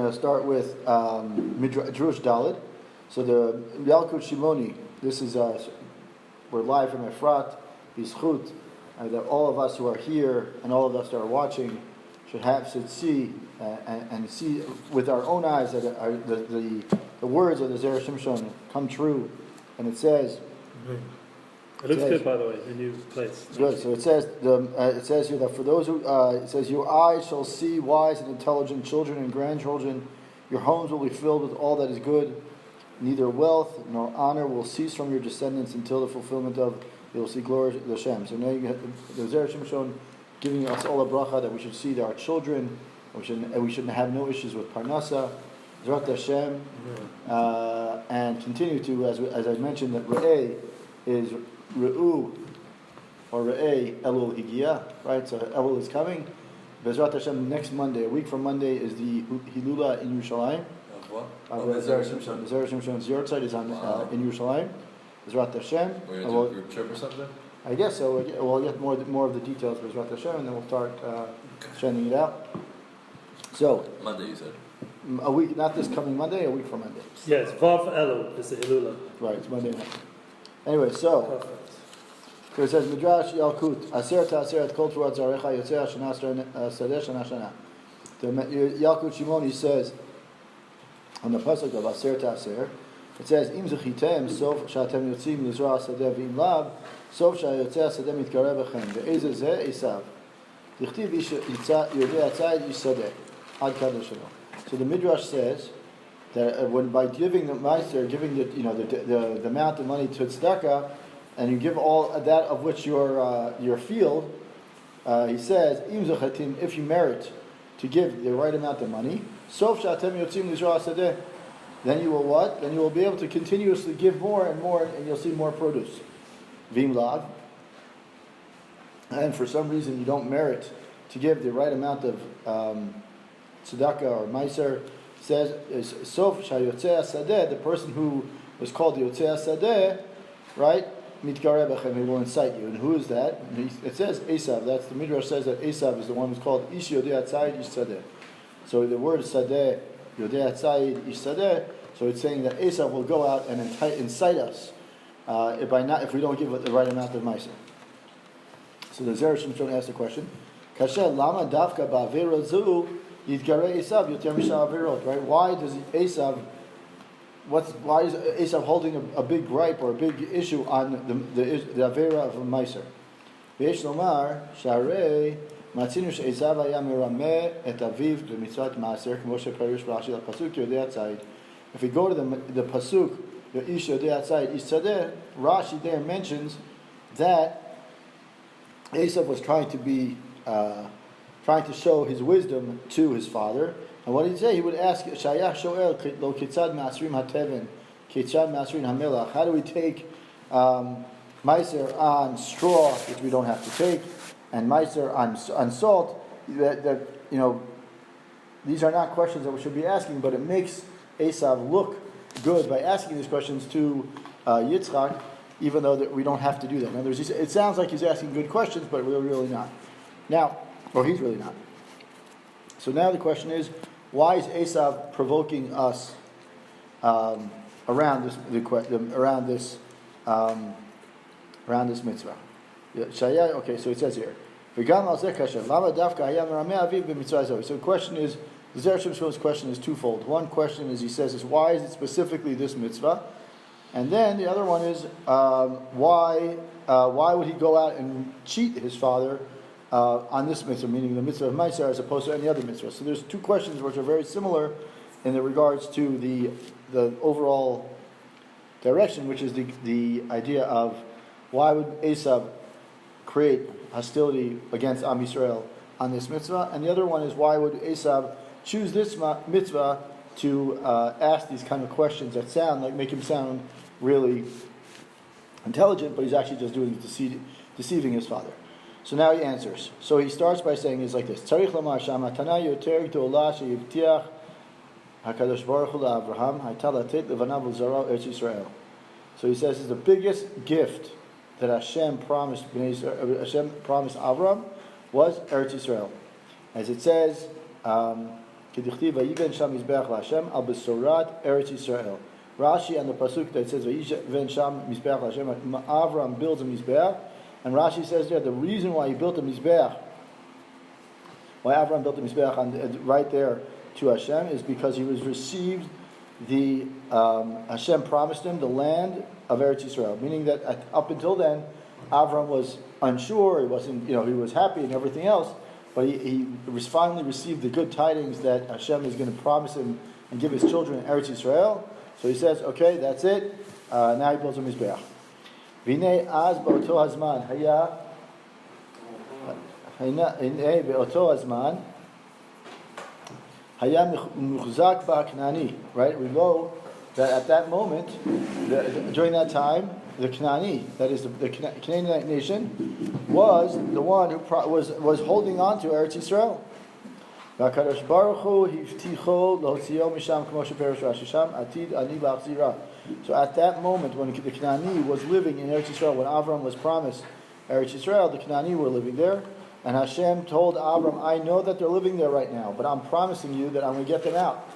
going to start with Drush Daled. So the Yalkut Shimoni, this is, we're live from Efrat, Bizchut, that all of us who are here and all of us that are watching should see and see with our own eyes that the words of the Zera Shimshon come true. And it says, It looks good, by the way, the new place. Good. So it says here that for those who it says, your eyes shall see wise and intelligent children and grandchildren. Your homes will be filled with all that is good. Neither wealth nor honor will cease from your descendants until the fulfillment of you will see glory to Hashem. So now you get the Zera Shimshon giving us all a bracha that we should see our children, and we shouldn't have no issues with parnasa, Zrat Hashem, and continue to, as I mentioned, that Re'eh is Re'u, or Re'eh Elul Higia, right? So Elul is coming. Bezrat Hashem, next Monday, a week from Monday, is the Hilula in Yerushalayim. What? Zera Shimshon. The Zera Shimshon's Yortzeit is on in Yerushalayim. Bezrat Hashem. We're going to do a group trip or something? I guess so. We'll get more of the details with Bezrat Hashem, and then we'll start sending it out. So Monday, you said. A week, not this coming Monday, a week from Monday. Yes, Vav Elul is the Hilula. Right, it's Monday night. Anyway, so it says Midrash Yalkut Aser Ta'aser Kol Tvurat Zarecha Yotzei Shana Sadeh Shana Shana. The Yalkut Shimoni says on the pasuk of Aser Ta'aser, it says Im Zechitem Sof Shatem Yotzim Lizra Sadeh V'Im Lav Sof Shayotzei Sadeh Mitkarev Bechem Ve'ezeh Zeh Esav Dichtiv Yitza Yodei Atzayid Ish Sadeh Ad Kadosh Shelo. So the Midrash says that when by giving the meister, giving the amount of money to tzedakah, and you give all that of which your field, he says, if you merit to give the right amount of money, sof shatem yotzim lizra sadeh, then you will what? Then you will be able to continuously give more and more, and you'll see more produce. Vim lav, and for some reason you don't merit to give the right amount of tzedakah or meiser, says is sof shayotzei sadeh, the person who was called the yotzei sadeh, right? Mitkareh bechem, he will incite you. And who is that? And it says Esav. That's the Midrash says that Esav is the one who's called Ish Yodei Atzayid Ish Sadeh. So the word sadeh, Yodei Atzayid Ish Sadeh. So it's saying that Esav will go out and incite us if we don't give it the right amount of meiser. So the Zera Shimshon asked the question: Kasher lama davka ba'avera zu yitgareh Esav yoter mishal averot? Right? Why does Esav? Why is Esav holding a big gripe or a big issue on the avera of a meiser? V'yesh lomar sharei matzinu she'esav haya merameh et aviv b'mitzvat maaser k'mo she'parish Rashi al-pasuk yodei atzayid. If we go to the pasuk, the ish yodei atzayid ish tzadeh, Rashi there mentions that Esav was trying to show his wisdom to his father. And what did he say? He would ask, Shayach shoel lo kitzad ma'asrim hateven, kitzad ma'asrim hamelach. How do we take meiser on straw, which we don't have to take, and meiser on salt? These are not questions that we should be asking, but it makes Esav look good by asking these questions to Yitzchak, even though that we don't have to do that. In other words, it sounds like he's asking good questions, but we're really not. He's really not. So now the question is, why is Esav provoking us around this mitzvah? Okay, so it says here. So the question is, the Zera Shimshon's question is twofold. One question is, he says, why is it specifically this mitzvah? And then the other one is, why would he go out and cheat his father on this mitzvah, meaning the mitzvah of meiser, as opposed to any other mitzvah? So there's two questions which are very similar in the regards to the overall direction, which is the idea of why would Esav create hostility against Am Yisrael on this mitzvah, and the other one is why would Esav choose this mitzvah to ask these kind of questions that make him sound really intelligent, but he's actually just deceiving his father. So now he answers. So he starts by saying is like this: Tzarich lamar shamatana yoter gdola sheyivtiach Hakadosh Baruch Hu LaAvraham hayta latet levanav ulzaro Eretz Yisrael. So he says is the biggest gift that Hashem promised Avram was Eretz Yisrael, as it says Kedichtiv vayiven sham mizbeach laHashem al besorat Eretz Yisrael. Rashi and the pasuk that says vayiven sham mizbeach laHashem. Avram builds a mizbeach, and Rashi says there the reason why he built a mizbeach, why Avram built a mizbeach right there to Hashem, is because he was received the Hashem promised him the land of Eretz Yisrael, meaning that up until then, Avram was unsure. He wasn't, he was happy and everything else, but he finally received the good tidings that Hashem is going to promise him and give his children Eretz Yisrael. So he says, "Okay, that's it." Now he builds a mizbeach. V'nei az ba'oto hazman haya. V'nei ba'oto hazman. Hayam muchzak ba'Knani, right? We know that at that moment, during that time, the Knani, that is the Canaanite nation, was the one who was holding on to Eretz Yisrael. V'akadosh Baruch Hu hivticho lotzio misham k'mo sheperush Rashi sham atid ani lachzira. So at that moment, when the Knani was living in Eretz Yisrael, when Avram was promised Eretz Yisrael, the Knani were living there. And Hashem told Avram, I know that they're living there right now, but I'm promising you that I'm going to get them out.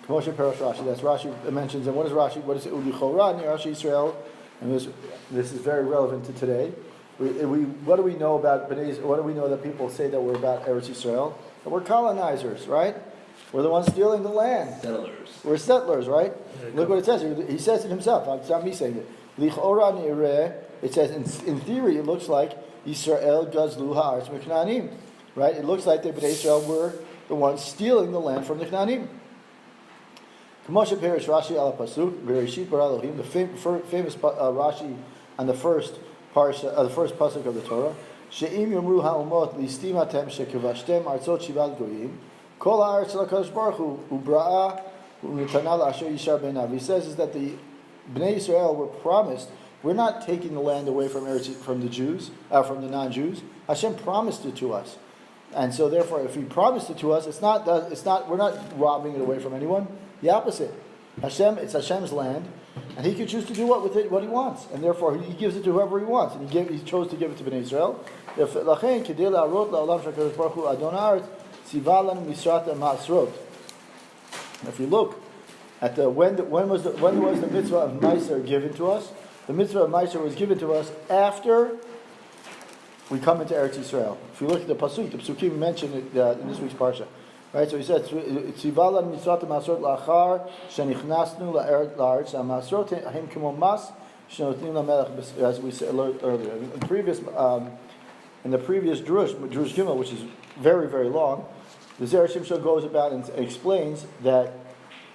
Moshe Perush Rashi, that's Rashi mentions. And what is Rashi? What is it? Ulichora near Rashi Israel. And this is very relevant to today. What do we know about Bnei? What do we know that people say that we're about Eretz Yisrael? That we're colonizers, right? We're the ones stealing the land. Settlers. We're settlers, right? Look what it says. He says it himself. It's not me saying it. Lichora ne'ireh. It says, in theory, it looks like Yisrael gazlu ha'aretz miknanim, right? It looks like the Bnei Israel were the ones stealing the land from the Knanim. K'moshe perish Rashi ala pasuk v'reshit bara Elohim, the famous Rashi on the first parsha, the first pasuk of the Torah. She'im yomru ha'umot listim atem shekavashtem artzot shivat goyim kol ha'aretz l'kadosh baruch hu u'bra'a u'nitana la'asher yishar beinav. He says is that the Bnei Israel were promised. We're not taking the land away from the Jews, from the non-Jews. Hashem promised it to us, and so therefore, if He promised it to us, we're not robbing it away from anyone. The opposite. It's Hashem's land, and He can choose to do what He wants, and therefore He gives it to whoever He wants, and He chose to give it to Bnei Israel. If you look at when was the mitzvah of Meiser given to us? The mitzvah of Meiser was given to us after we come into Eretz Yisrael. If you look at the Psukim mentioned it in this week's Parshat. Right, so he said, "Tzivalan mitzvot masrot lachar shenichnasnu la'aretz masrot hem k'mo mas shenotnim lamelech." As we said earlier, in the previous Drush Gimel, which is very very long, the Zera Shimshon goes about and explains that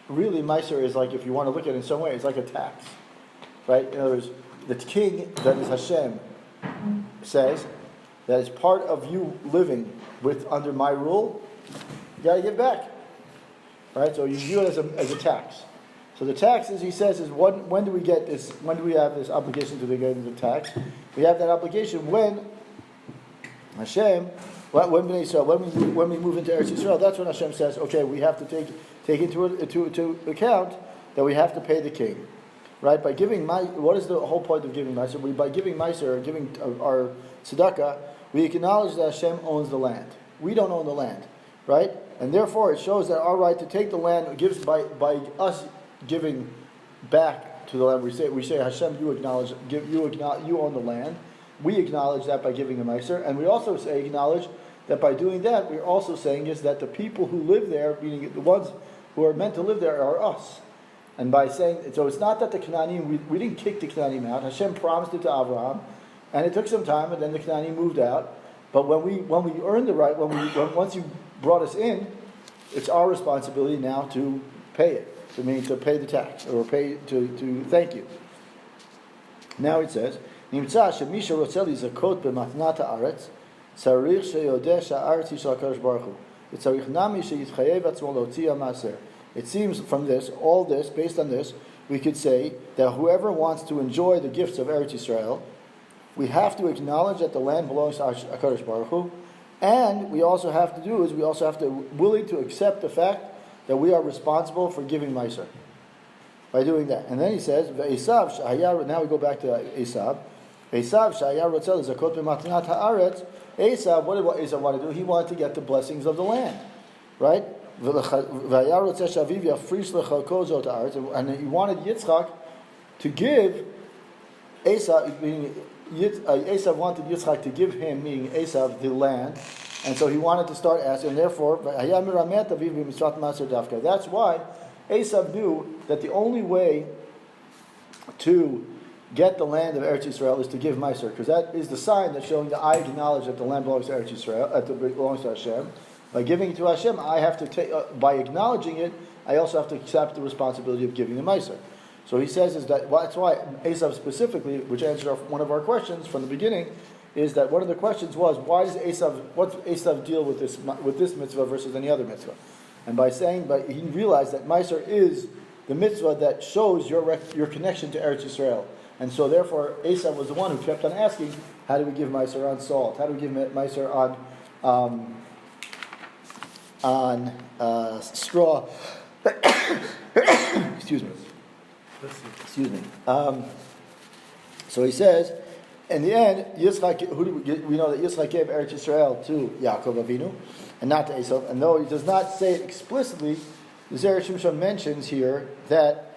really Meiser is like, if you want to look at it in some way, it's like a tax, right? In other words, the king, that is Hashem, says that it's part of you living under my rule. You got to give back, right? So you view it as a tax. So the tax, as he says, is when do we get this? When do we have this obligation to get the tax? We have that obligation when Hashem, when we move into Eretz Yisrael. That's when Hashem says, okay, we have to take into account that we have to pay the king, right? By giving what is the whole point of giving Meiser? By giving Meiser, or giving our tzedakah, we acknowledge that Hashem owns the land. We don't own the land, right? And therefore, it shows that our right to take the land gives by us giving back to the land. We say Hashem, you own the land. We acknowledge that by giving a Meiser, and we also acknowledge that by doing that, we're also saying is that the people who live there, meaning the ones who are meant to live there, are us. And by saying, so it's not that the Kananim, we didn't kick the Kananim out. Hashem promised it to Abraham, and it took some time, and then the Kananim moved out. But when we earned the right, once you brought us in, it's our responsibility now to pay it. To pay the tax, or pay to thank you. Now it says, Nimtza shemisha rotzeh lizakot b'matnat haaretz tzarich sheyodeh sha'aretz hi shel HaKadosh Baruch Hu v'tzarich nami sheyitchayev atzmo lotzi ha'maser. It seems from this, based on this, we could say that whoever wants to enjoy the gifts of Eretz Yisrael, we have to acknowledge that the land belongs to HaKadosh Baruch Hu, and we also have to willing to accept the fact that we are responsible for giving Meiser by doing that. And then he says, "Ve'esav shahaya." Now we go back to Esav. Esav shahaya rotzeh lizakot b'matnat haaretz. Esav, what did Esav want to do? He wanted to get the blessings of the land. right? And he wanted Yitzchak to give Esav, meaning Esav wanted Yitzchak to give him, meaning Esav, the land, and so he wanted to start asking, and therefore, that's why Esav knew that the only way to get the land of Eretz Yisrael is to give Meiser, because that is the sign that's showing that I acknowledge that the land belongs to Eretz Yisrael, belongs to Hashem. By giving it to Hashem, I have to take. By acknowledging it, I also have to accept the responsibility of giving the Meiser. So he says that's why Esav specifically, which answered one of our questions from the beginning, is that one of the questions was what's Esav deal with this mitzvah versus any other mitzvah? And by he realized that Meiser is the mitzvah that shows your connection to Eretz Yisrael. And so therefore, Esav was the one who kept on asking, how do we give Meiser on salt? How do we give Meiser on straw? Excuse me. So he says, in the end, Yitzchak, we know that Yitzchak gave Eretz Yisrael to Yaakov Avinu, and not to Esav. And though he does not say it explicitly, the Zera Shimshon mentions here that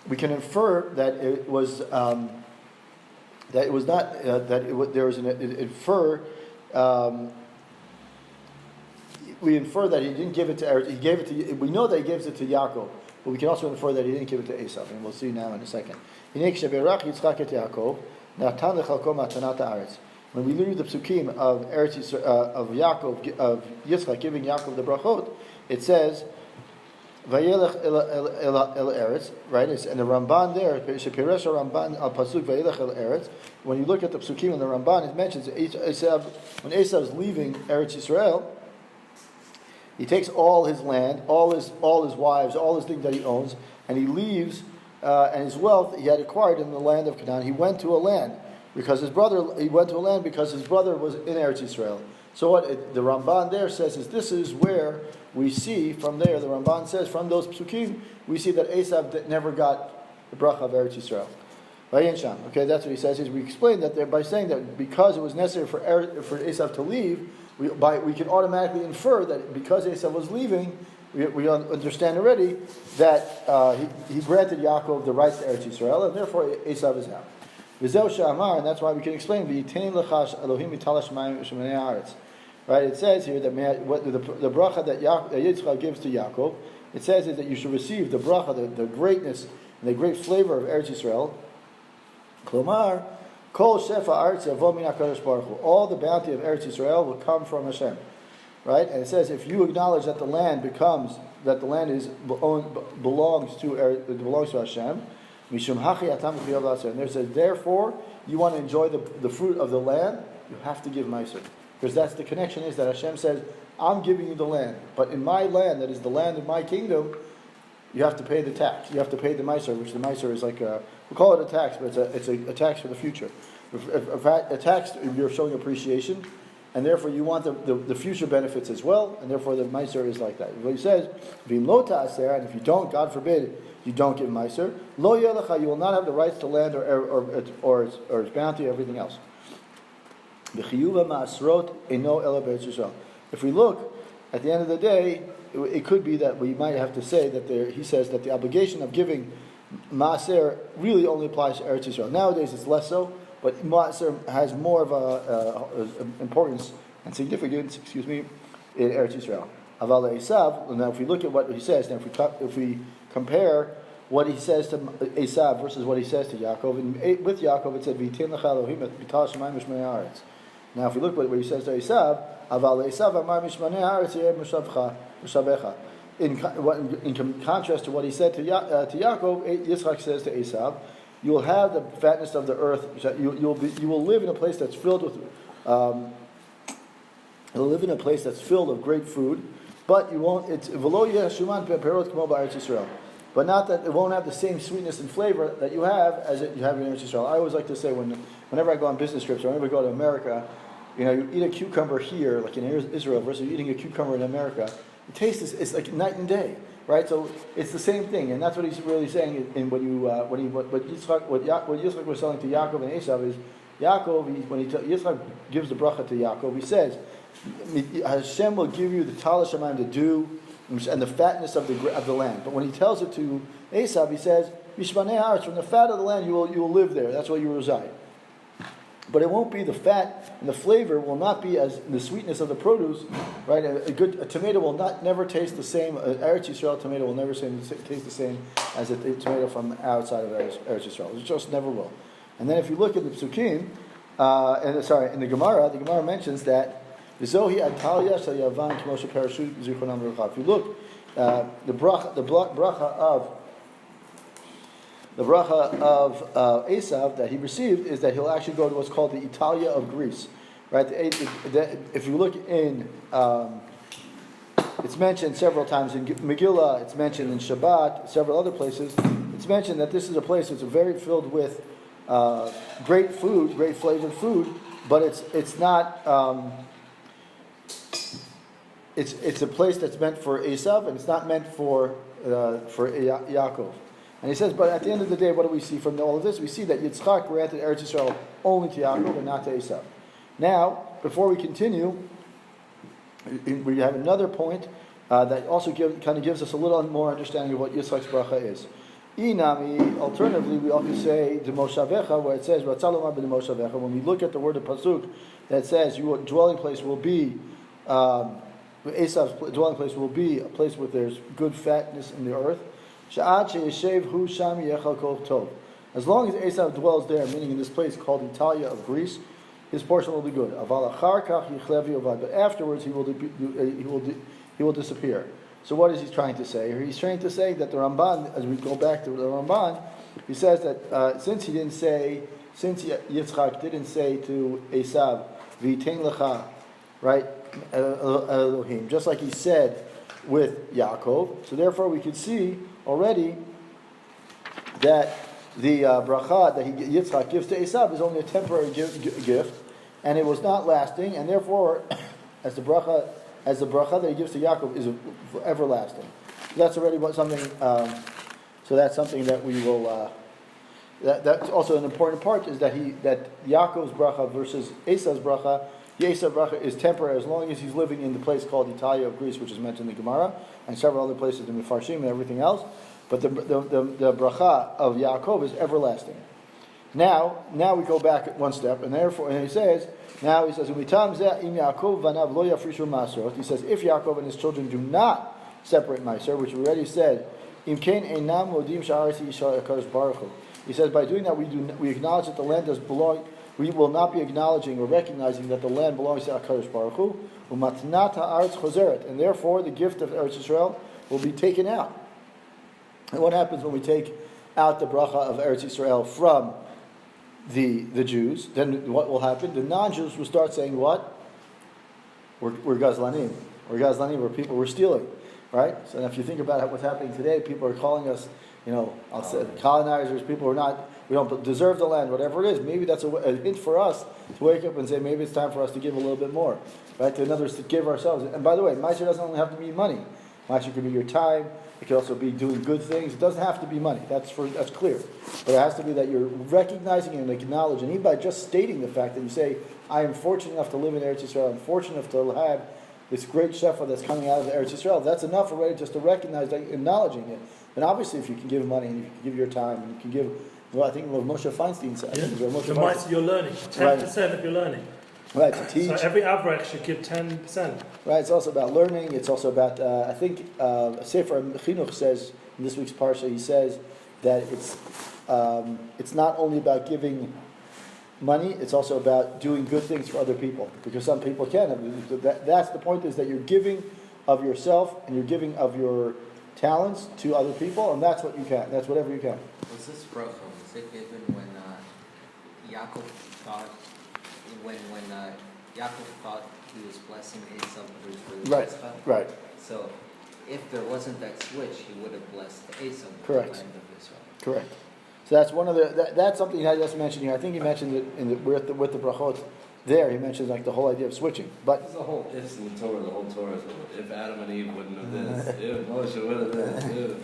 we can infer that it was we infer that he didn't give it to Eretz. He gave it to. We know that he gives it to Yaakov, but we can also infer that he didn't give it to Esav, and we'll see now in a second. When we read the psukim of Eretz Yisrael, of Yaakov, of Yitzchak giving Yaakov the brachot, it says, "Vayelech el eretz," right? And the Ramban there, Shepiresh Ramban al pasuk Vayelech el eretz. When you look at the psukim in the Ramban, it mentions Esav, when Esav is leaving Eretz Yisrael, he takes all his land, all his wives, all his things that he owns, and he leaves, and his wealth he had acquired in the land of Canaan. He went to a land because his brother was in Eretz Yisrael. So what the Ramban there says is this is where we see from there. The Ramban says from those psukim we see that Esav never got the bracha of Eretz Yisrael. Okay, that's what he says. We explained that by saying that because it was necessary for Esav to leave, we can automatically infer that because Esav was leaving, we understand already that he granted Yaakov the rights to Eretz Yisrael, and therefore Esav is out. And that's why we can explain right? It says here that the bracha that Yitzchak gives to Yaakov, it says is that you should receive the bracha, the greatness and the great flavor of Eretz Yisrael. Klomar, kol shefa aretz yavo min HaKadosh Baruch Hu. All the bounty of Eretz Yisrael will come from Hashem, right? And it says if you acknowledge that the land belongs to Hashem, mishum hachi atam v'chiyov l'aseh. And there says therefore you want to enjoy the fruit of the land, you have to give meiser. Because that's the connection is that Hashem says, I'm giving you the land, but in my land, that is the land of my kingdom, you have to pay the tax. You have to pay the meiser, which the meiser is like we call it a tax, but it's a tax for the future. In fact, a tax, you're showing appreciation, and therefore you want the future benefits as well, and therefore the meiser is like that. What he says, V'im lo ta'aser, and if you don't, God forbid, you don't give meiser, lo yelecha, you will not have the rights to land or its bounty or everything else. If we look, at the end of the day, it could be that we might have to say that he says that the obligation of giving Maaser really only applies to Eretz Yisrael. Nowadays it's less so, but Maaser has more of a importance and significance, in Eretz Yisrael. Aval Esav, now if we look at what he says, now if we compare what he says to Esav versus what he says to Yaakov, and with Yaakov it said, V'yitin lecha Elohim et b'tal shemayim v'shmei haaretz. Now, if we look at what he says to Esav, Aval Esav amar mishmanei haaretz yeh mushavecha. In contrast to what he said to Yaakov, Yitzchak says to Esav, you will have the fatness of the earth. You will live in a place that's filled with. You'll live in a place that's filled of great food, but you won't. It's v'lo yeh shuman perot k'mo b'Eretz Yisrael. But not that it won't have the same sweetness and flavor that you have as you have in Eretz Yisrael. I always like to say whenever I go on business trips or whenever I go to America, you eat a cucumber here, like in Israel, versus eating a cucumber in America. The taste is like night and day, right? So it's the same thing, and that's what he's really saying. In what Yitzchak was telling to Yaakov and Esav is Yaakov. Yitzchak gives the bracha to Yaakov, he says Hashem will give you the Tal Shamayim, the dew, and the fatness of the land. But when he tells it to Esav, he says, Mishmanei haaretz, from the fat of the land you will live there. That's where you reside. But it won't be the fat, and the flavor will not be as the sweetness of the produce, right? A tomato will never taste the same. An Eretz Yisrael tomato will never taste the same as a tomato from outside of Eretz Yisrael. It just never will. And then if you look at the Psukim, in the Gemara mentions that V'zohi Atalia Shel Yavan K'moshe Parashut Zichronam Rucha. If you look, the bracha of Esav that he received is that he'll actually go to what's called the Italia of Greece, right? If you look in, it's mentioned several times in Megillah. It's mentioned in Shabbat, several other places. It's mentioned that this is a place that's very filled with great food, great flavored food, but it's not. It's a place that's meant for Esav, and it's not meant for Yaakov. And he says, but at the end of the day, what do we see from all of this? We see that Yitzchak granted Eretz Yisrael only to Yaakov and not to Esav. Now, before we continue, we have another point that also kind of gives us a little more understanding of what Yitzchak's bracha is. Inami, alternatively, we also say the Moshavecha, where it says Ratzalomar ben Moshavecha. When we look at the word of pasuk that says your dwelling place will be Esav's dwelling place will be a place where there's good fatness in the earth. As long as Esav dwells there, meaning in this place called Italia of Greece, his portion will be good. But afterwards he will disappear. So what is he trying to say? He's trying to say that the Ramban, as we go back to the Ramban, he says that since Yitzchak didn't say to Esav, V'itein lecha, right, Elohim, just like he said with Yaakov, so therefore we could see already that the bracha that Yitzchak gives to Esav is only a temporary gift, and it was not lasting, and therefore, as the bracha that he gives to Yaakov is everlasting. That's already something. So that's something that we will. That's also an important part is that Yaakov's bracha versus Esav's bracha. The Esav bracha is temporary as long as he's living in the place called Italia of Greece, which is mentioned in the Gemara, and several other places in the Mefarshim and everything else. But the bracha of Yaakov is everlasting. Now we go back one step, and he says, if Yaakov and his children do not separate Meiser, which we already said, he says by doing that we acknowledge that the land does belong. We will not be acknowledging or recognizing that the land belongs to HaKadosh Baruch Hu, and therefore the gift of Eretz Yisrael will be taken out. And what happens when we take out the bracha of Eretz Yisrael from the Jews? Then what will happen? The non-Jews will start saying what? We're Gazlanim. We're stealing. Right? So if you think about what's happening today, people are calling us, I'll say colonizers, people who we don't deserve the land, whatever it is. Maybe that's a hint for us to wake up and say, maybe it's time for us to give a little bit more. Right? In other words, to give ourselves. And by the way, Meiser doesn't only have to be money. Meiser could be your time. It could also be doing good things. It doesn't have to be money. That's clear. But it has to be that you're recognizing and acknowledging. Even by just stating the fact that you say, I am fortunate enough to live in Eretz Yisrael. I'm fortunate enough to have this great shefa that's coming out of Eretz Yisrael. That's enough already just to recognize that, acknowledging it. And obviously, if you can give money and you can give your time and you can give, I think what Moshe Feinstein said. Yeah. The mice you're learning, 10% of your learning. Right, to teach. So every Avrech should give 10%. Right, it's also about learning. It's also about, I think, Sefer Chinuch says, in this week's Parsha, he says that it's not only about giving money, it's also about doing good things for other people. Because some people can. That's the point, is that you're giving of yourself and you're giving of your talents to other people, and that's what you can. That's whatever you can. Was this bracha, was it given when Yaakov thought, when Yaakov thought he was blessing Esau for the testify? Right. So if there wasn't that switch, he would have blessed Esau, the Correct. land of Israel. Correct. So that's one of that's something he just mentioned here. I think he mentioned it with the brachot. There he mentions like the whole idea of switching. But there's a whole ifs in the Torah. The whole Torah is if Adam and Eve wouldn't have this, if Moshe would have this, if.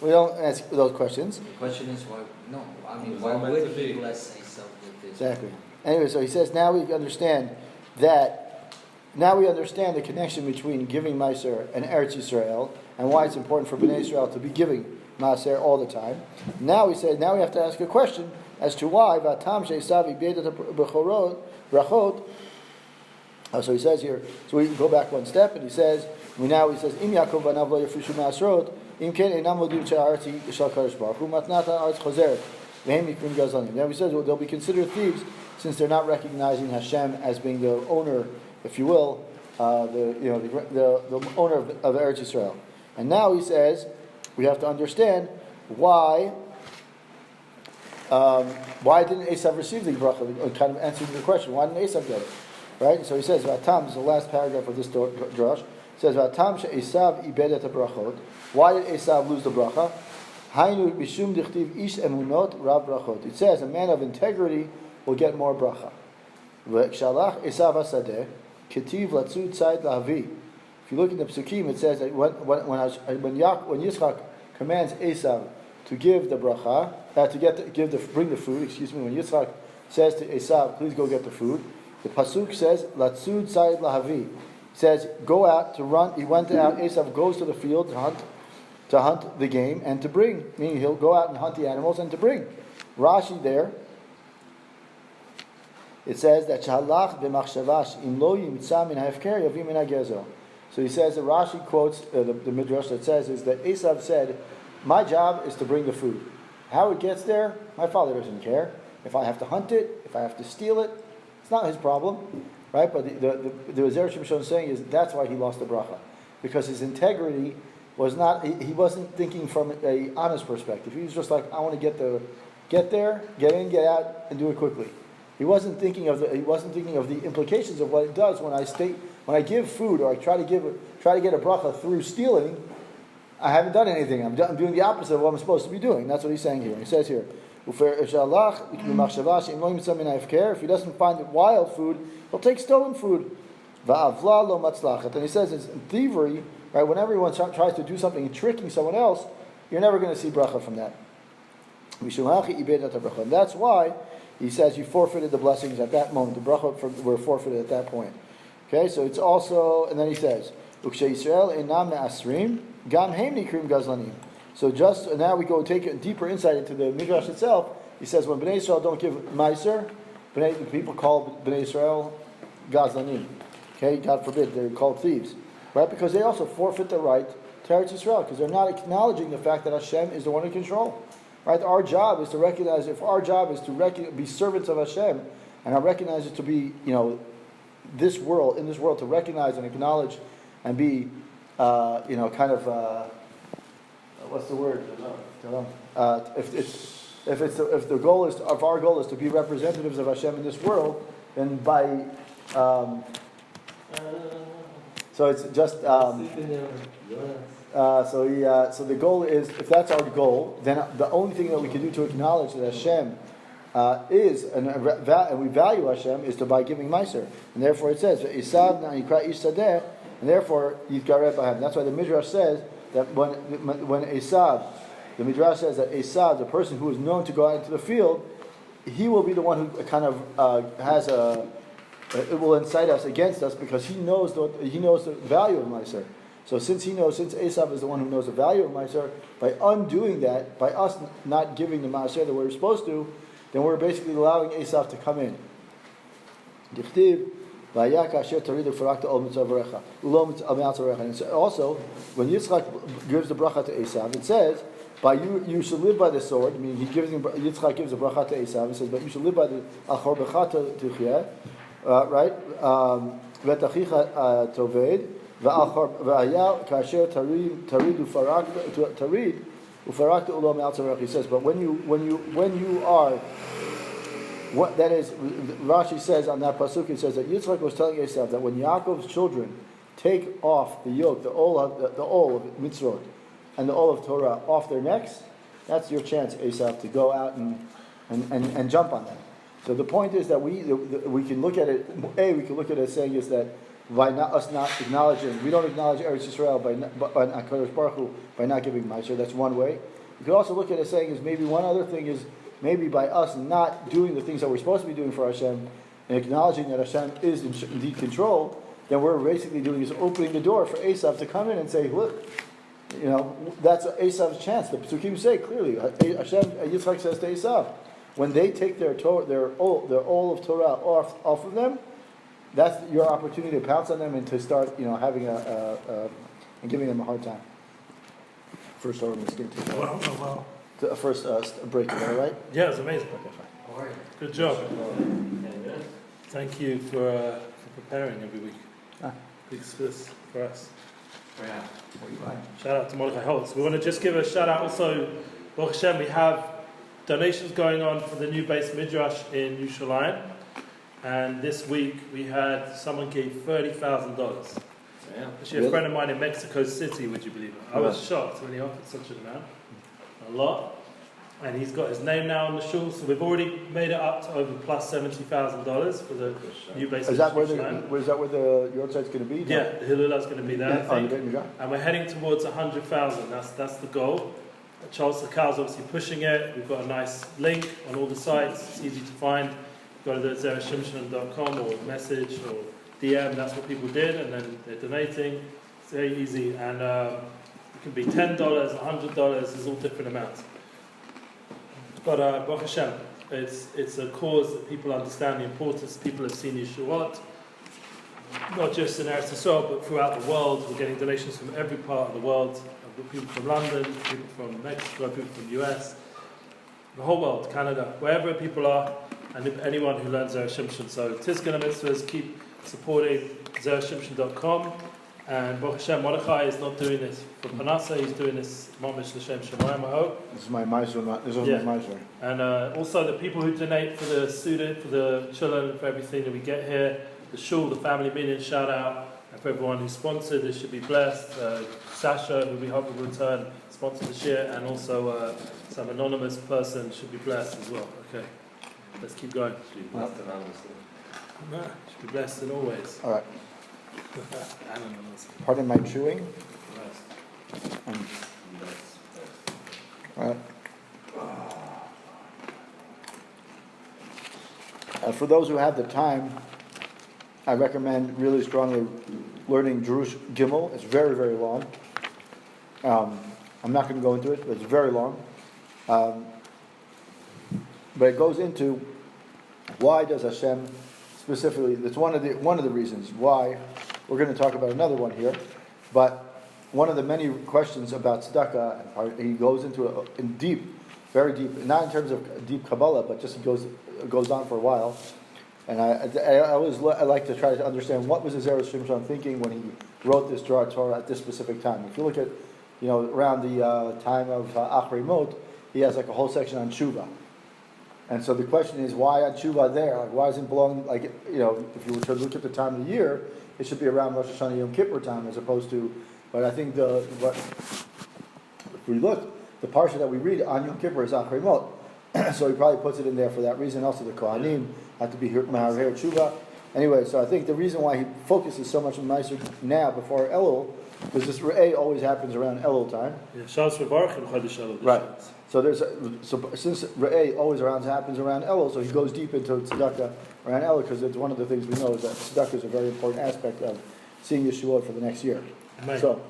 We don't ask those questions. The question is why? No, I mean why would he bless Esau with this? Exactly. Anyway, so he says now we understand that now we understand the connection between giving Meiser and Eretz Yisrael, and why it's important for Bnei Israel to be giving Maaser all the time. Now we have to ask a question as to why Vatam She'esav Ibedet Brachot. So he says here. So we can go back one step, and he says, Im Yaakov Banav Lo Yafrishu Maasrot, Im Ken Einam Modim She'arati Shal Kadosh Baruch Hu Matnata Aretz Chozeret Vehem Mikrim Gazanim. Now he says they'll be considered thieves since they're not recognizing Hashem as being the owner, if you will, the owner of Eretz Yisrael. And now he says we have to understand why didn't Esav receive the bracha? Kind of answering the question, why didn't Esav get it? Right? So he says, Vatam, is the last paragraph of this drush. It says, Vatam she'esav ibedet brachot. Why did Esav lose the bracha? Hainu bishum dichtiv ish emunot rav brachot. It says, a man of integrity will get more bracha. V'kshalach Esav hasadeh, ketiv latzud tzayid lahavi. If you look in the psukim, it says that when Yitzchak commands Esav to give the bracha, bring the food. When Yitzchak says to Esav, please go get the food, the pasuk says, "Latzud tzayid lahavi." It says, go out to run. He went out. Esav goes to the field to hunt the game and to bring. Meaning he'll go out and hunt the animals and to bring. Rashi there. It says that Shalach b'machshavash im lo yimtza min ha'efker yavim min ha'gezer. So he says that Rashi quotes the midrash that says is that Esav said, "My job is to bring the food. How it gets there, my father doesn't care. If I have to hunt it, if I have to steal it, it's not his problem, right?" But the Zera Shimshon is saying is that's why he lost the bracha, because his integrity was not. He wasn't thinking from a honest perspective. He was just like, I want to get there, get in, get out, and do it quickly. He wasn't thinking of the implications of what it does when I give food or I try to get a bracha through stealing. I haven't done anything. I'm doing the opposite of what I'm supposed to be doing. That's what he's saying here. He says here, if he doesn't find wild food, he'll take stolen food. And he says it's thievery, right? When everyone tries to do something and tricking someone else, you're never going to see bracha from that. And that's why he says you forfeited the blessings at that moment. The bracha were forfeited at that point. Okay, so it's also, and then he says, so just now we go take a deeper insight into the midrash itself. He says when Bnei Israel don't give meiser, people call Bnei Israel gazlanim. Okay, God forbid, they're called thieves, right? Because they also forfeit the right to Eretz Yisrael because they're not acknowledging the fact that Hashem is the one in control. Right? Our job is to recognize. If our job is to be servants of Hashem, and I recognize it to be, in this world to recognize and acknowledge and be, what's the word? If our goal is to be representatives of Hashem in this world, then by so it's just so the goal is, if that's our goal, then the only thing that we can do to acknowledge that Hashem is and we value Hashem is by giving meiser, and therefore it says Esav na'ikra ish sadeh, and therefore yitgared b'hem. That's why the midrash says that when Esav, the midrash says that Esav, the person who is known to go out into the field, he will be the one who kind of has it will incite us against us because he knows the value of meiser. So since Esav is the one who knows the value of meiser, by undoing that, by us not giving the meiser that we're supposed to, then we're basically allowing Esav to come in. And so also, when Yitzchak gives the bracha to Esav, it says, "By you should live by the sword." I mean, Yitzchak gives the bracha to Esav. It says, "But you should live by the achor becha tichyeh," right? V'tachicha toved. He says, but when you are, that is, Rashi says on that pasuk, it says that Yitzchak was telling Esav that when Yaakov's children take off the yoke, the ol of mitzvot and the ol of Torah off their necks, that's your chance, Esav, to go out and jump on them. So the point is that we can look at it. We can look at it saying is that by us not acknowledging, we don't acknowledge Eretz Yisrael by HaKadosh Baruch Hu by not giving meiser. That's one way. You could also look at it saying is maybe one other thing is maybe by us not doing the things that we're supposed to be doing for Hashem and acknowledging that Hashem is indeed control, then we're basically doing is opening the door for Esav to come in and say, look, that's Esav's chance. The Psukim say clearly, Hashem, Yitzchak says to Esav, when they take their all of Torah off of them, that's your opportunity to pounce on them and to start, having and giving them a hard time. First Torah, we're going to take the first break. Is that all right? Yeah, it was amazing. Okay, fine. Good job. Thank you for preparing every week. Big success for us. Shout out to Mordecai Holtz. We want to just give a shout out also, Baruch Hashem, we have donations going on for the new base Midrash in Yerushalayim. And this week we had someone gave $30,000. Actually, a friend of mine in Mexico City, would you believe it? I was shocked when he offered such an amount. A lot. And he's got his name now on the shul, so we've already made it up to over plus $70,000 for the new base. Is that where your site's going to be? Yeah, the Hilula's going to be there, I think. And we're heading towards 100,000. That's the goal. Charles Sakal's obviously pushing it. We've got a nice link on all the sites. It's easy to find. Go to the zerashimshon.com or message or DM. That's what people did, and then they're donating. It's very easy, and it can be $10, $100. There's all different amounts. But Baruch Hashem, it's a cause that people understand the importance. People have seen Yeshuot, not just in Eretz Yisrael, but throughout the world. We're getting donations from every part of the world. People from London, people from Mexico, people from the US, the whole world, Canada, wherever people are, and anyone who learns Zera Shimshon. So Tizkana Mitzvahs, keep supporting zerashimshon.com. And Baruch Hashem, Mordecai is not doing this for Panasa, he's doing this Mamish L'Shem Shemayim, I hope. This is my Meiser, this is my Meiser. And also the people who donate for the student, for the children, for everything that we get here, the shul, the family meeting, shout out, and for everyone who's sponsored, they should be blessed. Sasha, who we hope will return, sponsored this year, and also some anonymous person should be blessed as well. Okay, let's keep going. Should be blessed anonymously. Should be blessed in all ways. All right. Anonymous. Pardon my chewing. All right. For those who have the time, I recommend really strongly learning Jerush Gimel. It's very, very long. I'm not going to go into it, but it's very long. But it goes into why does Hashem specifically? That's one of the reasons why. We're going to talk about another one here, but one of the many questions about tzedakah, he goes into it in deep, very deep, not in terms of deep Kabbalah, but just goes on for a while. And I like to try to understand what was the Zera Shimshon thinking when he wrote this Torah at this specific time. If you look at, around the time of Achrei Mot, he has like a whole section on tshuva. And so the question is, why on tshuva there? Like, why doesn't it belong? Like, if you were to look at the time of the year, it should be around Rosh Hashanah Yom Kippur time, as opposed to. But I think if we look, the parsha that we read on Yom Kippur is Achrei Mot, so he probably puts it in there for that reason. Also, the Kohanim have to be Maharer Tshuva. Anyway, so I think the reason why he focuses so much on Meiser now before Elul, because this Re'eh always happens around Elul time. Right. So since Re'eh always happens around Elul, so he goes deep into tzedakah around Elul, because it's one of the things we know is that tzedakah is a very important aspect of seeing Yeshuot for the next year. Amen. So,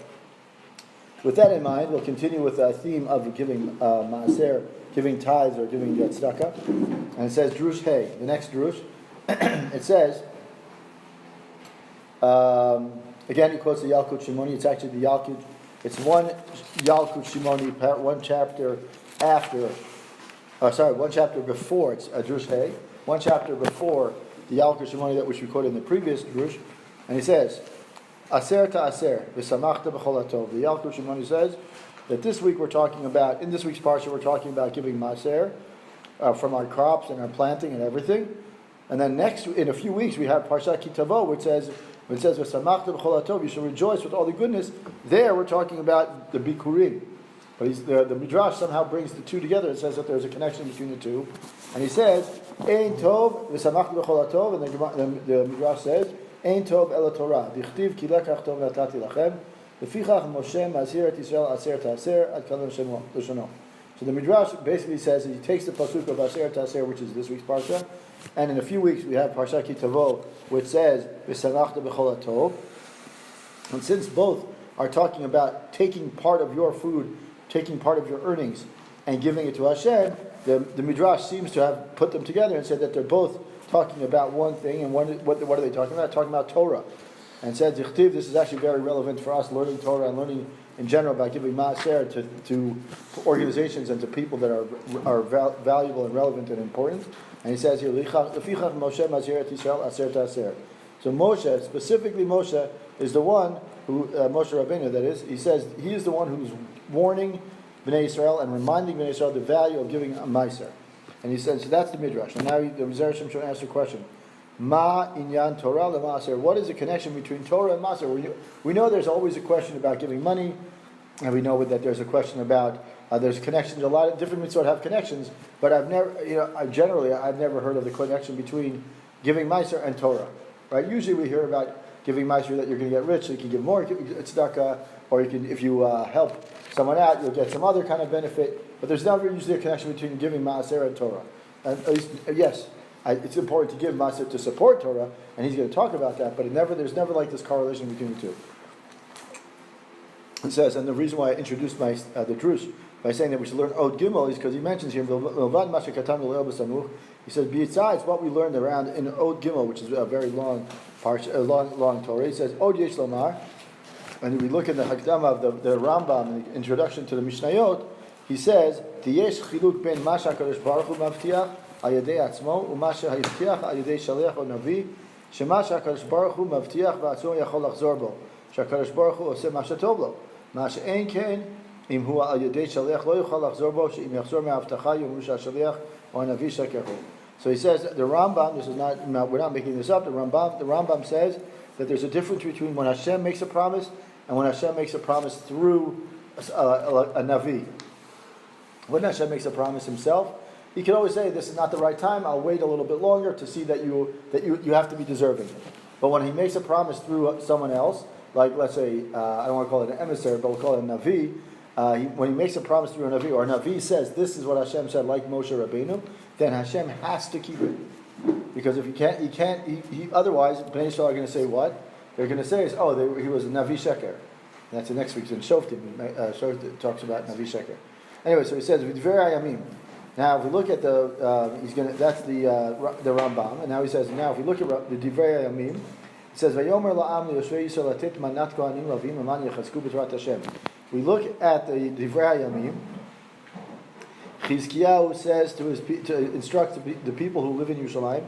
with that in mind, we'll continue with the theme of giving maaser, giving tithes or giving tzedakah. And it says Drush Hey, the next Drush. It says, again he quotes the Yalkut Shimoni. It's actually the Yalkut. It's one Yalkut Shimoni, one chapter after. One chapter before. It's Drush Hey. One chapter before the Yalkut Shimoni that which we quoted in the previous Drush, and he says, Aser ta'aser v'samachta b'chol hatov. The Yalkut Shimoni says that this week we're talking about, in this week's parsha, we're talking about giving maaser from our crops and our planting and everything. And then in a few weeks, we have Parshat Kitavo, which says v'samachta b'chol hatov, you should rejoice with all the goodness. There we're talking about the bikurim. But the Midrash somehow brings the two together. It says that there's a connection between the two. And he says, Ein tov v'samachta b'chol hatov, and the Midrash says, Ein tov el Torah, dichtiv ki lekach tov natati lachem, lefichach Moshe mazhir et Yisrael aser ta'aser ad kalam l'shono. So the Midrash basically says that he takes the pasuk of aser ta'aser, which is this week's parsha, And in a few weeks we have Parshat Ki Tavo, which says V'sanachta b'chol hatov. And since both are talking about taking part of your food, taking part of your earnings, and giving it to Hashem, the Midrash seems to have put them together and said that they're both talking about one thing. And what are they talking about? Talking about Torah. And said, zt'l, this is actually very relevant for us learning Torah and learning in general about giving maaser to organizations and to people that are valuable and relevant and important. And he says here, Lefichach Moshe mazeret Yisrael aser ta'aser. So Moshe, specifically Moshe, is the one who, Moshe Rabbeinu that is, he says he is the one who's warning Bnei Israel and reminding Bnei Israel the value of giving a maaser. And he says, so that's the Midrash. And now the Zera Shimshon asks a question. Ma inyan Torah le'maaser. What is the connection between Torah and maaser? We know there's always a question about giving money, and we know that there's a question about there's connections. A lot of different mitzvot have connections, but I've never heard of the connection between giving maaser and Torah. Right? Usually we hear about giving maaser that you're going to get rich, so you can give more tzedakah, or you can, if you help someone out, you'll get some other kind of benefit. But there's never usually a connection between giving maaser and Torah. And at least, yes. It's important to give maaser to support Torah, and he's going to talk about that, but there's never like this correlation between the two. It says, and the reason why I introduced the drush by saying that we should learn Od Gimel is because he mentions here, he says, besides what we learned around in Od Gimel, which is a very long Torah, he says, Od Yesh Lomar, and we look in the Hakdama of the Rambam, in the introduction to the Mishnayot, he says, Tiyesh chiluk ben masha HaKadosh Baruch Hu mavtiach, על ידי עצמו, ומה שהבטיח על ידי שליח או נביא, שמה שהקדוש ברוך הוא מבטיח בעצמו יכול לחזור בו, שהקדוש ברוך הוא עושה מה שטוב לו, מה שאין כן, אם הוא על ידי שליח לא יוכל לחזור בו, שאם יחזור מההבטחה יאמרו שהשליח או הנביא שקר הוא. So he says, the Rambam, we're not making this up, the Rambam says that there's a difference between when Hashem makes a promise and when Hashem makes a promise through a Navi. When Hashem makes a promise himself, he can always say, this is not the right time, I'll wait a little bit longer to see that you have to be deserving. But when he makes a promise through someone else, like let's say, I don't want to call it an emissary, but we'll call it a Navi, when he makes a promise through a Navi, or a Navi says, this is what Hashem said, like Moshe Rabbeinu, then Hashem has to keep it. Because if he otherwise, Bnei Yisrael are going to say what? They're going to say, he was a Navi Sheker. That's the next week's in Shoftim. Shoftim talks about Navi Sheker. Anyway, so he says, V'dverei Hayamim. Now, if we look at that's the Rambam, and now he says, if we look at the Divrei Hayamim, it says, Vayomer la'am li'yoshvei Yisrael latet manat kohanim lavim aman yechazku b'torat Hashem. We look at the Divrei Hayamim. Chizkiyahu says to instruct the people who live in Yerushalayim,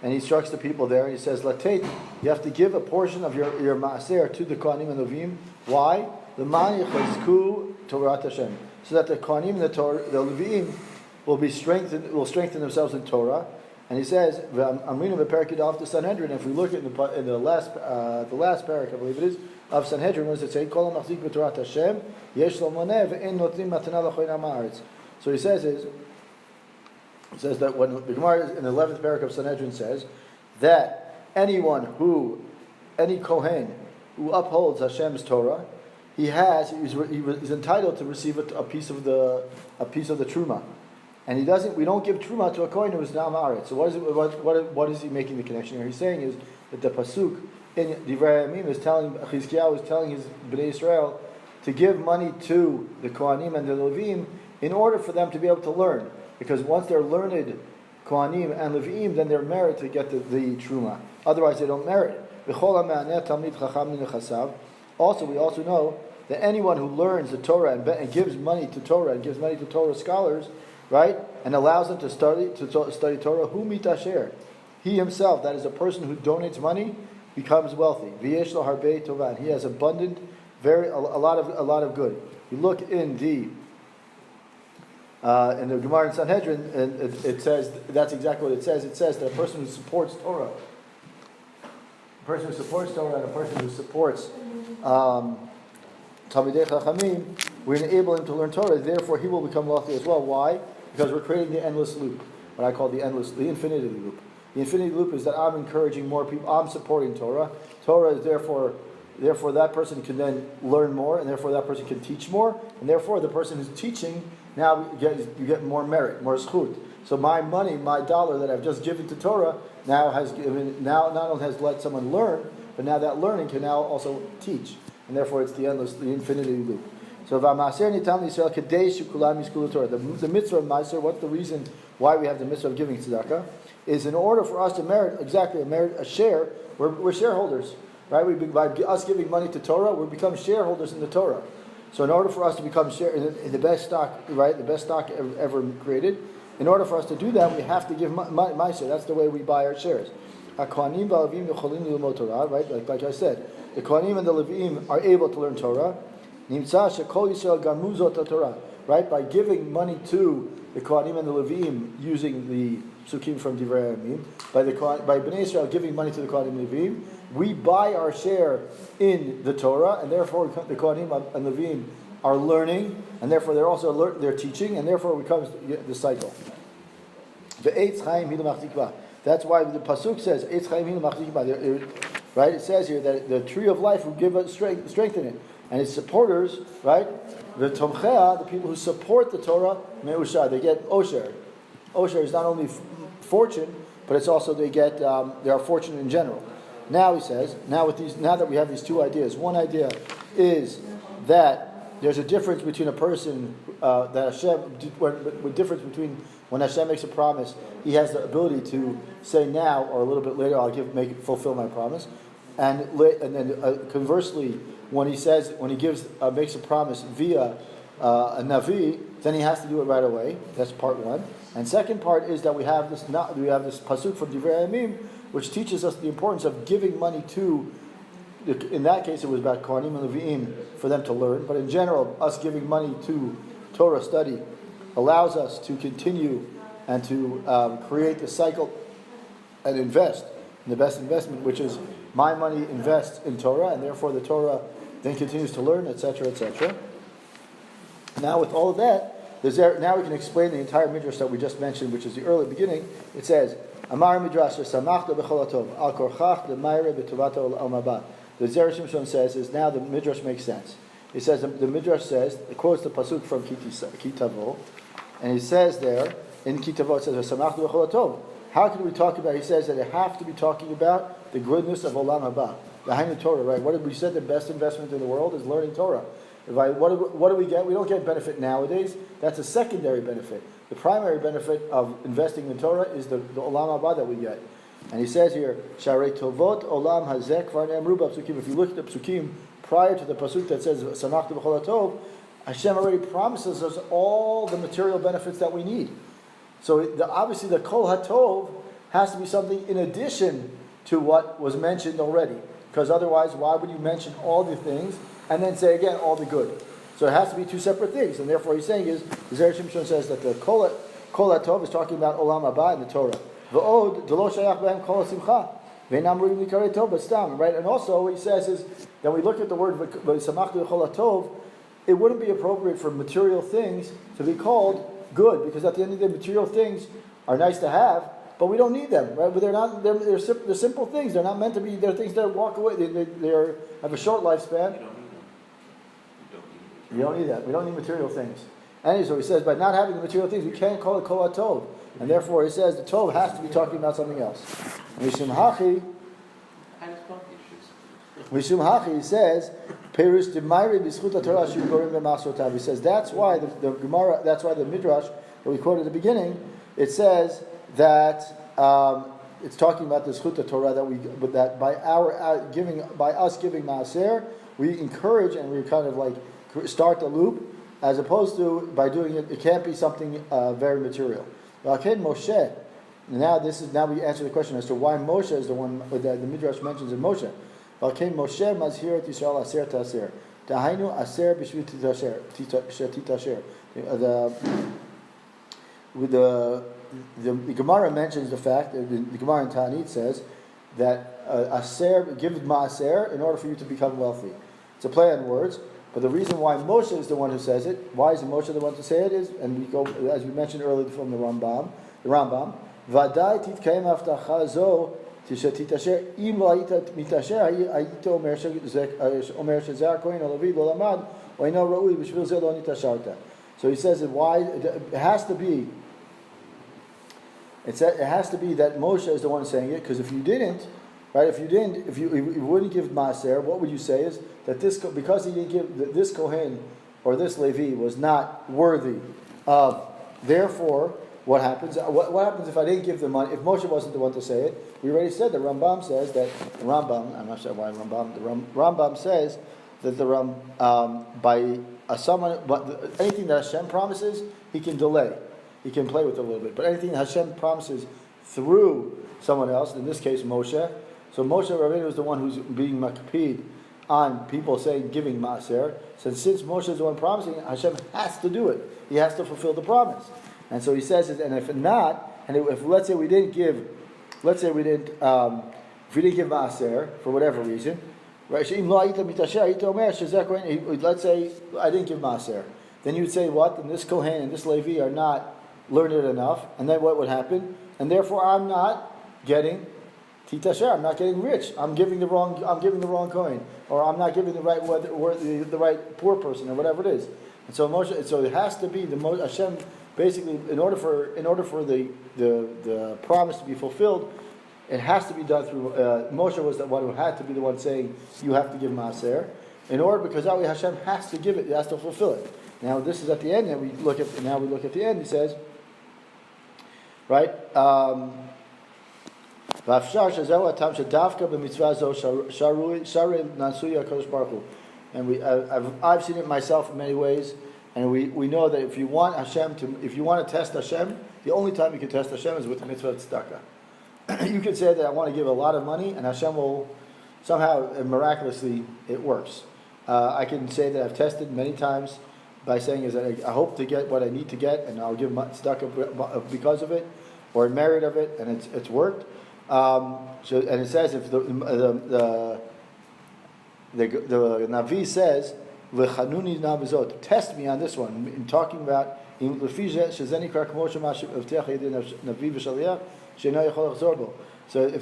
and he instructs the people there, and he says, latet, you have to give a portion of your maaser to the kohanim and lavim. Why? L'man yechazku b'torat Hashem, so that the kohanim and the Levim will strengthen themselves in Torah. And he says, I'm reading the parakid off the Sanhedrin. If we look at in the last parak, I believe it is, of Sanhedrin, what does it say? Kol ha'machzik b'torat Hashem, yesh lo moneh ve'en notlim matana l'choyin ha'ma'aretz. So he says that when the Gemara in the 11th parak of Sanhedrin says that any Kohen who upholds Hashem's Torah, he's entitled to receive a piece of the truma. And we don't give truma to a kohen who is now ma'aretz. So what is he making the connection here? He's saying is that the pasuk in Divrei Hayamim Chizkiyahu is telling his Bnei Israel to give money to the kohanim and the levim in order for them to be able to learn. Because once they're learned kohanim and levim, then they're merit to get the truma. Otherwise, they don't merit. Also, we also know that anyone who learns the Torah and gives money to Torah and gives money to Torah scholars, right, and allows them to study Torah, hu mitasher, he himself, that is a person who donates money, becomes wealthy. V'yesh lo harbei tova, he has abundant, a lot of good. You look in the Gemara in Sanhedrin, and it says that's exactly what it says. It says that a person who supports Torah, and a person who supports Talmidei Chachamim, we enable him to learn Torah. Therefore, he will become wealthy as well. Why? Because we're creating the endless loop, what I call the infinity loop. The infinity loop is that I'm encouraging more people. I'm supporting Torah. Torah is therefore therefore that person can then learn more, and therefore that person can teach more, and therefore the person who's teaching, now you get more merit, more zchut. So my money, my dollar that I've just given to Torah, now not only has let someone learn, but now that learning can now also teach. And therefore it's the infinity loop. So v'amaser nitam l'Yisrael kadei shekulam yizkulu Torah. The mitzvah of Maaser, what's the reason why we have the mitzvah of giving tzedakah? Is in order for us to merit a share. We're shareholders, right? By us giving money to Torah, we become shareholders in the Torah. So in order for us to become in the best stock, right, the best stock ever created, in order for us to do that, we have to give Maaser. That's the way we buy our shares. HaKohanim v'Levim yocholim lilmod Torah, right? Like I said, the Kohanim and the Levim are able to learn Torah. Nimtza shekol Yisrael garmuzot Torah, right? By giving money to the Kohanim and the Levim using the psukim from Divrei Yamim, by Bnei Israel giving money to the Kohanim and Levim, we buy our share in the Torah, and therefore the Kohanim and Levim are learning, and therefore they're teaching, and therefore it becomes the cycle. That's why the pasuk says, right? It says here that the tree of life will give us strength in it, and its supporters, right? The tomchea, the people who support the Torah, me'ushar, they get osher. Osher is not only fortune, but it's also they are fortunate in general. Now he says, now that we have these two ideas, one idea is that there's a difference between a person difference between when Hashem makes a promise, he has the ability to say now or a little bit later, fulfill my promise, and then conversely, when he makes a promise via a navi, then he has to do it right away. That's part one. And second part is that we have this pasuk from Divrei Yamim, which teaches us the importance of giving money to. In that case, it was about Kohanim and Leviim for them to learn. But in general, us giving money to Torah study allows us to continue and to create the cycle and invest in the best investment, which is my money invests in Torah, and therefore the Torah then continues to learn, etc., etc. Now, with all of that, now we can explain the entire midrash that we just mentioned, which is the early beginning. It says, Amar midrash samachta b'chol hatov al korchach l'mayre b'tovato al mabah. The Zera Shimshon says is now the midrash makes sense. It says the midrash says, it quotes the pasuk from Kitavo, and he says there in Kitavo it says samachta b'chol hatov. How can we talk about? He says that it have to be talking about the goodness of Olam Haba, behind the Torah, right? What did we said? The best investment in the world is learning Torah. What do we get? We don't get benefit nowadays. That's a secondary benefit. The primary benefit of investing in Torah is the Olam Haba that we get. And he says here, Sharei Tovot Olam Hazek Kvar Ne'amru B'Psukim. If you look at the Psukim prior to the pasuk that says Samachta B'Chol HaTov, Hashem already promises us all the material benefits that we need. So obviously the Kol HaTov has to be something in addition to what was mentioned already. Because otherwise, why would you mention all the things and then say again all the good? So it has to be two separate things. And therefore he's saying Zera Shimshon says that the Kol HaTov is talking about Olam Haba in the Torah. V'od delo shayach b'hem kol simcha ve'nam ruim likarei tov b'stam. Right, and also what he says is that we look at the word v'samachtu b'chol hatov. It wouldn't be appropriate for material things to be called good, because at the end of the day, material things are nice to have, but we don't need them, right? But they're simple things. They're not meant to be. They're things that walk away. They have a short lifespan. You don't need that. We don't need material things. And so he says, by not having the material things, we can't call it kol hatov. And therefore, he says the Tov has to be talking about something else. Mishum hachi, he says, Perush demayri b'schut Torah shugorim b'masrotav. He says that's why the Gemara, that's why the midrash that we quoted at the beginning, it says that it's talking about the schut Torah that by us giving maaser, we encourage and we kind of like start the loop, as opposed to by doing it can't be something very material. Moshe. Now we answer the question as to why Moshe is the one that the midrash mentions in Moshe. Moshe mazhir et Yisrael aser taser. Dahainu aser b'shvil titasher. The Gemara mentions the fact that the Gemara in Ta'anit says that aser, give ma'aser in order for you to become wealthy. It's a play on words. But the reason why Moshe is the one who says it, why is Moshe the one to say it is, and we go, as we mentioned earlier from the Rambam, Vadai titkayim haftacha zo תתעשר, אם לא היית מתעשר, היית אומר שזה הכהן הלוי לא למד, או אינו ראוי, בשביל זה לא נתעשרת. So he says that why, it has to be, it has to be that Moshe is the one saying it, because if you didn't, right, if you wouldn't give Maaser, what would you say is that this, because he didn't give, this Kohen or this Levi was not worthy of, therefore, what happens? What happens if I didn't give the money? If Moshe wasn't the one to say it, we already said the Rambam says that I'm not sure why Rambam says that by someone, but anything that Hashem promises, he can delay, he can play with it a little bit. But anything that Hashem promises through someone else, in this case Moshe. So Moshe Rabbeinu is the one who's being makpid on people saying giving maaser. Since Moshe is the one promising, Hashem has to do it. He has to fulfill the promise. And so he says it, and if not, and if let's say we didn't give maaser for whatever reason, right? Let's say I didn't give maaser, then you would say what? Then this Kohen and this Levi are not learned enough, and then what would happen? And therefore I'm not getting titasher. I'm not getting rich. I'm giving the wrong Kohen, or I'm not giving the right the right poor person, or whatever it is. And so Moshe, so it has to be the Hashem. Basically, in order for the promise to be fulfilled, it has to be done through Moshe was the one who had to be the one saying you have to give maaser in order, because that way Hashem has to give it, he has to fulfill it. Now this is at the end, and we look at the end. He says, right. And I've seen it myself in many ways. And we know that if you want to test Hashem, the only time you can test Hashem is with the mitzvah of tzedakah. You can say that I want to give a lot of money, and Hashem will somehow miraculously it works. I can say that I've tested many times by saying is that I hope to get what I need to get, and I'll give tzedakah because of it, or merit of it, and it's worked. And it says if the Navi says, test me on this one. In talking about so if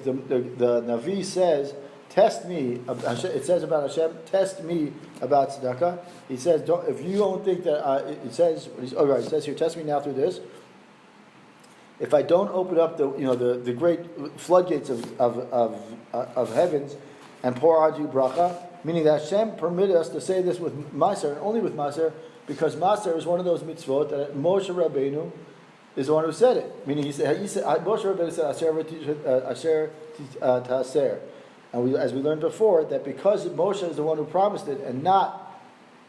the Navi says, test me, it says about Hashem, test me about tzedakah. He says, if you don't think that, it says here, test me now through this. If I don't open up the great floodgates of heavens and pour out you bracha, meaning that Hashem permitted us to say this with Maaser, and only with Maaser, because Maaser is one of those mitzvot that Moshe Rabbeinu is the one who said it. Meaning he said Moshe Rabbeinu said Asher Taser. And as we learned before, that because Moshe is the one who promised it and not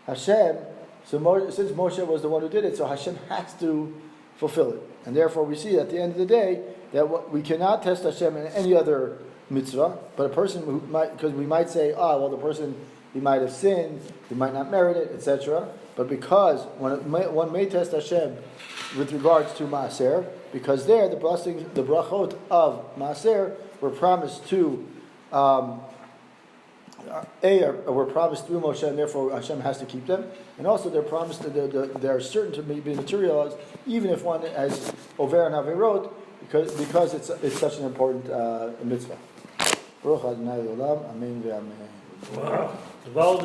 Hashem, since Moshe was the one who did it, so Hashem has to fulfill it. And therefore we see at the end of the day that we cannot test Hashem in any other mitzvah, but a person who might, because we might say, the person, he might have sinned, he might not merit it, etc. But because one may test Hashem with regards to Maaser, because there the blessings, the brachot of Maaser were promised to were promised through Moshe, and therefore Hashem has to keep them. And also they're promised they're certain to be materialized, even if one has over and averot, because it's such an important mitzvah. Baruch Adonai Olam, Amen ve'Amen. Wow,